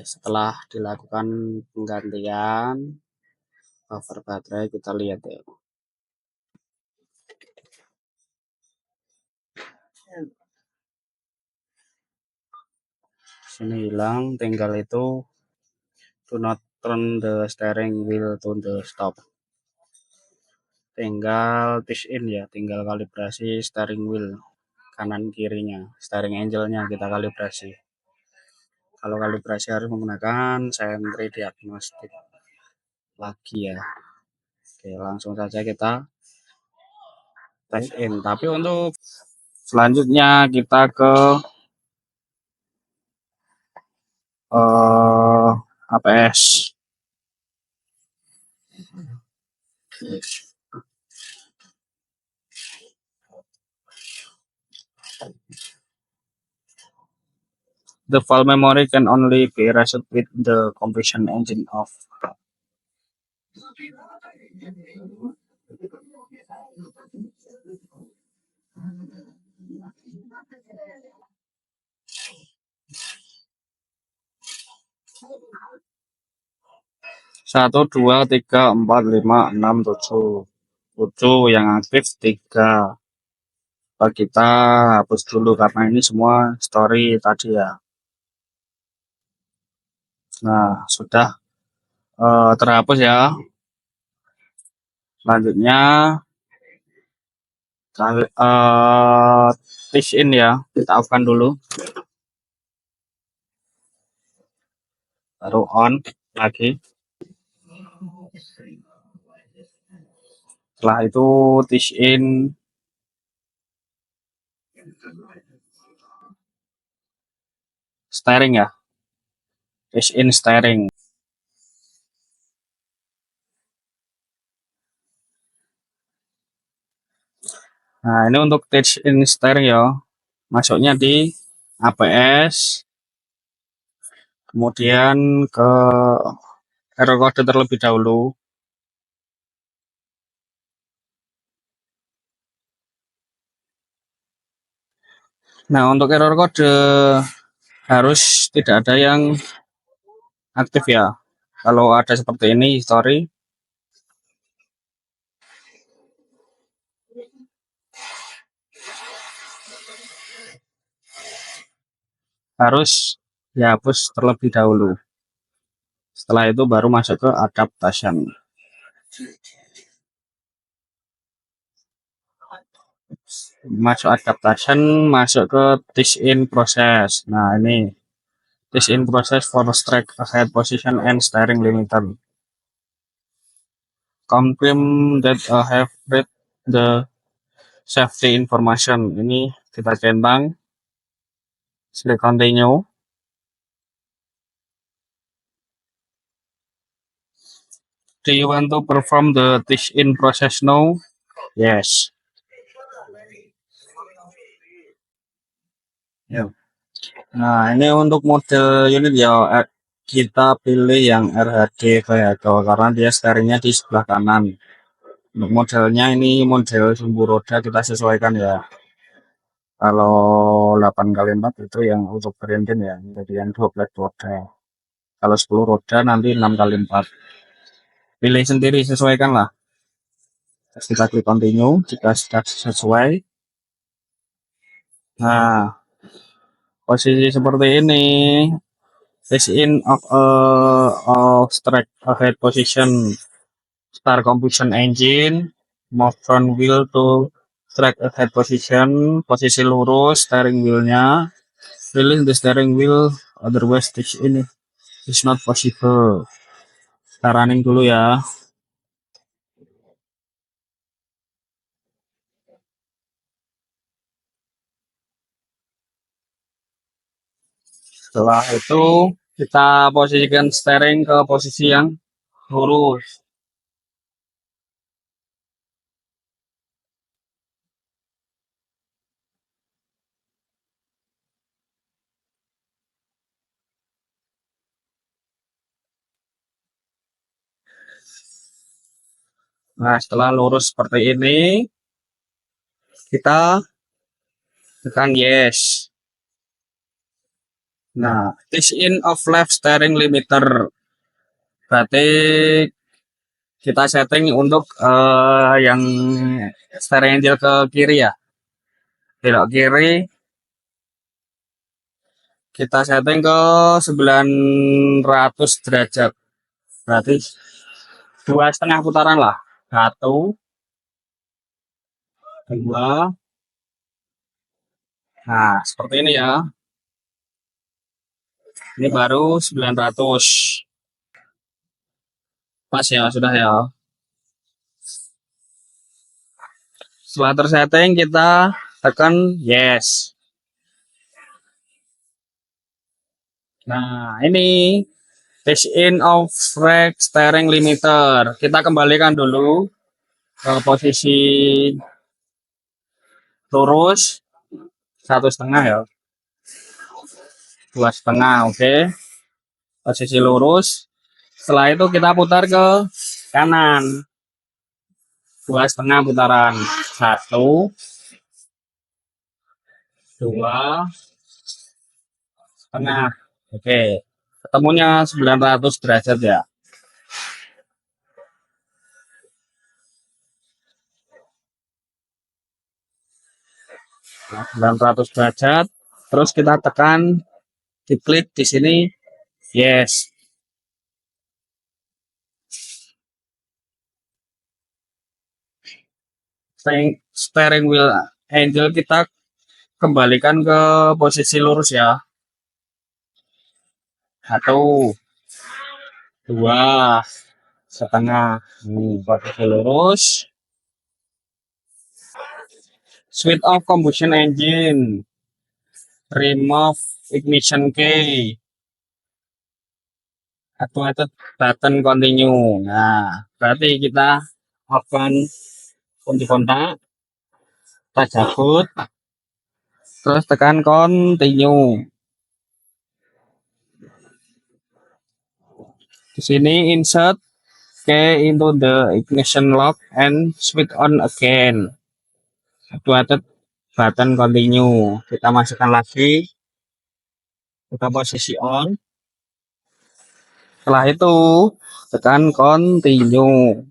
setelah dilakukan penggantian cover baterai, kita lihat ya. Sini hilang, tinggal itu do not turn the steering wheel to the stop. Tinggal tune in ya, tinggal kalibrasi steering wheel kanan kirinya, steering angle-nya kita kalibrasi. Kalau kalibrasi harus menggunakan sentry diagnostik lagi ya. Oke, langsung saja kita tes in. Tapi untuk selanjutnya kita ke APS. The file memory can only be erased with the combustion engine off. Satu, dua, tiga, empat, lima, enam, tujuh yang aktif 3. Kita hapus dulu karena ini semua story tadi ya. Nah, sudah terhapus ya. Selanjutnya tune in ya, kita off-kan dulu, baru on lagi. Setelah itu tune in steering ya, tune in steering. Nah, ini untuk tune in steering ya, masuknya di APS, kemudian ke error code terlebih dahulu. Nah, untuk error code harus tidak ada yang aktif ya. Kalau ada seperti ini history, harus dihapus terlebih dahulu. Setelah itu baru masuk ke adaptation. Masuk adaptation, masuk ke tune in process. Nah, ini tune in process for track ahead position and steering limiter. Confirm that I have read the safety information. Ini kita centang, select continue. Do you want to perform the tune in process now? Yes. Ya. Nah, ini untuk model unit ya, kita pilih yang RHD vehicle karena dia steeringnya di sebelah kanan. Untuk modelnya ini model sumbu roda kita sesuaikan ya. Kalau 8x4 itu yang untuk berengine ya, jadi yang 12 roda. Kalau 10 roda nanti 6x4. Pilih sendiri, sesuaikan lah. Terus kita klik continue jika sudah sesuai. Nah, posisi seperti ini, tune in of track ahead position, start combustion engine, move front wheel to track ahead position, posisi lurus steering wheelnya, release the steering wheel, otherwise tune in is not possible. Kita running dulu ya. Setelah itu kita posisikan steering ke posisi yang lurus. Nah, setelah lurus seperti ini, kita tekan yes. Nah, this in of left steering limiter. Berarti kita setting untuk yang steering wheel ke kiri ya. Belok kiri kita setting ke 900 derajat. Berarti 2,5 putaran lah. Satu, dua. Nah, seperti ini ya. Ini baru 900. Pas ya, sudah ya. Setelah tersetting kita tekan yes. Nah, ini dash in of rack steering limiter. Kita kembalikan dulu ke posisi lurus 1,5 ya, 2,5. Oke, posisi lurus. Setelah itu kita putar ke kanan 2,5 putaran. Satu, dua, setengah. Oke, ketemunya 900 derajat ya. 900 derajat. Terus kita tekan, diklik di sini, yes. Steering wheel handle kita kembalikan ke posisi lurus ya. Satu, dua, setengah. Posisi lurus. Switch off combustion engine. Remove ignition key. Activated button continue. Nah, berarti kita akan kunci kontak, kita cabut, terus tekan continue. Di sini insert key into the ignition lock and switch on again. Activated button continue. Kita masukkan lagi, kita posisi on. Setelah itu tekan continue.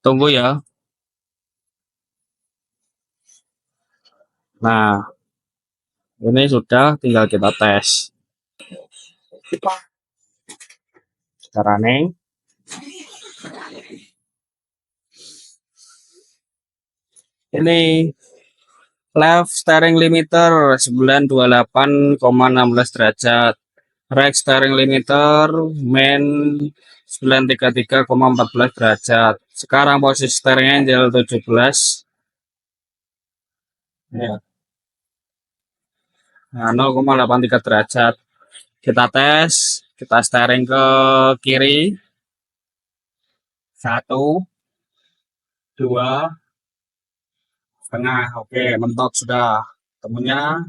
Tunggu ya. Nah, ini sudah, tinggal kita tes. Caranya ini left steering limiter 928,16 derajat. Right steering limiter main 933,14 derajat. Sekarang posisi steering handle 17. Ya. Nah, 0,83 derajat. Kita tes, kita steering ke kiri. Satu, dua, setengah. Oke, mentok sudah. Temunya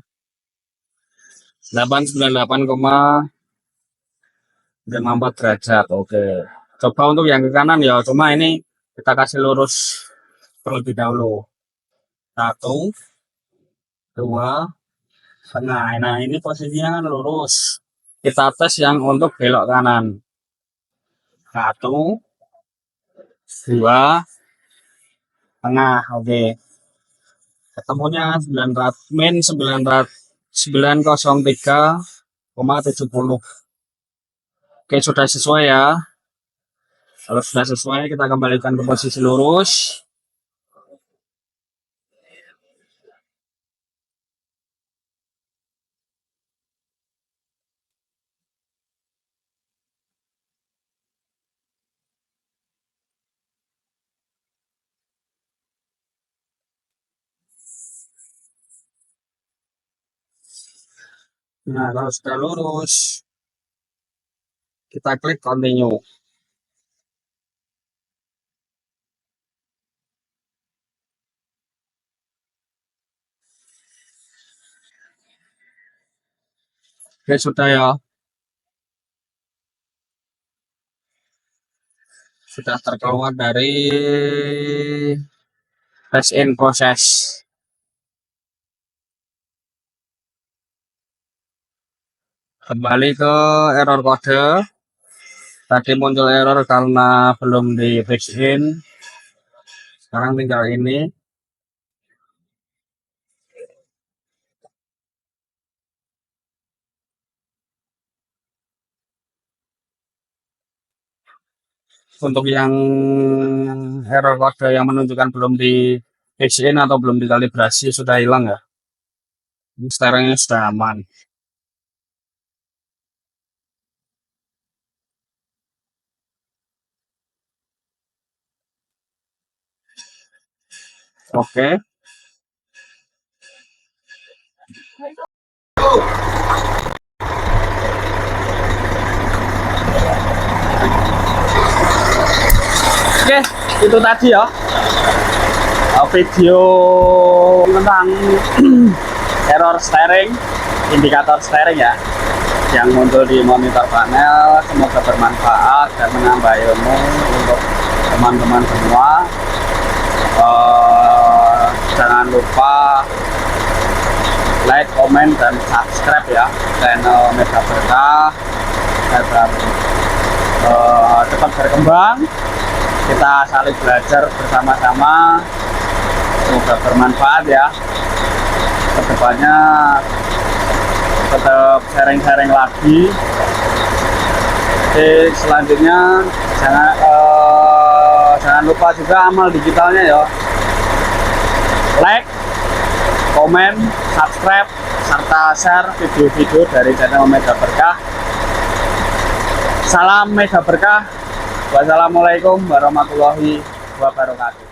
898,94 derajat. Oke. Coba untuk yang ke kanan ya, cuma ini kita kasih lurus terlebih dahulu. Satu, dua, setengah. Nah, ini posisinya kan lurus. Kita tes yang untuk belok kanan. Satu, dua, setengah. Oke. Ketemunya 900 min 903,70. Oke, sudah sesuai ya. Kalau sudah sesuai, kita kembalikan ke posisi lurus. Nah, kalau sudah lurus, kita klik continue. Oke, sudah ya. sudah terkeluar dari test in proses. Kembali ke error kode. Tadi muncul error karena belum di fix in. Sekarang tinggal ini. Untuk yang error kode yang menunjukkan belum di fix in atau belum dikalibrasi sudah hilang ya. Steeringnya sudah aman. Oke. Oke, itu tadi ya video tentang error steering, indikator steering ya, yang muncul di monitor panel. Semoga bermanfaat dan menambah ilmu untuk teman-teman semua. Jangan lupa like, komen, dan subscribe ya channel Mega Berkah agar cepat berkembang. Kita saling belajar bersama-sama. Semoga bermanfaat ya. Kedepannya tetap sharing-sharing lagi. Oke, selanjutnya jangan lupa juga amal digitalnya ya. Like, komen, subscribe, serta share video-video dari channel Mega Berkah. Salam Mega Berkah. Wassalamualaikum warahmatullahi wabarakatuh.